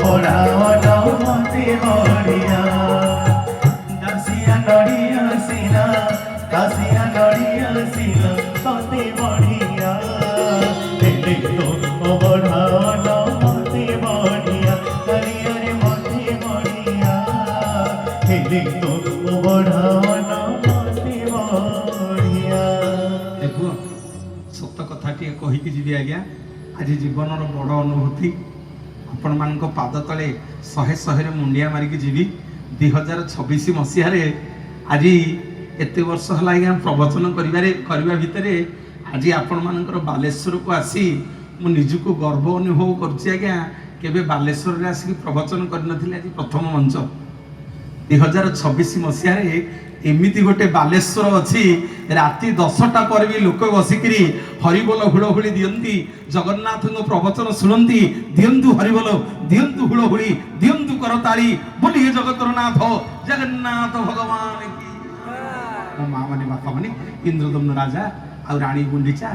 बढ़ावन मते बढ़िया दासिया नड़िया सीना दासिया नड़िया सीना मते बढ़िया हेले तो बढ़ावन मते बढ़िया हरिया रे मते बढ़िया हेले तो बढ़ावन मते बढ़िया देखो सत कथा टे कहीकि जी आज्ञा आज जीवन बड़ अनुभूति आपण मान पाद तले शहे शहे मुंडिया मारिक जीवी 2026 मसीह आज एत वर्ष है आज्ञा प्रवचन करने भितर आज आपण मान बालेश्वर को आसी मु निजको गर्व अनुभव करुँचा केवे बालेश्वर आसिक प्रवचन कर आज प्रथम मंच 2026 मसीह एमती गोटे बालेश्वर अच्छी राति 10टा पर भी लोक बसिकी हरिबोल हुड़हुड़ी दियंती जगन्नाथ प्रवचन शुणती दियंतु हरिबोल दियंतु हुड़हुड़ी दियंतु करताली बोलिए जगतर नाथ जगन्नाथ भगवान की माँ माने बापा माने इंद्रदम्न राजा और रानी गुंडीचा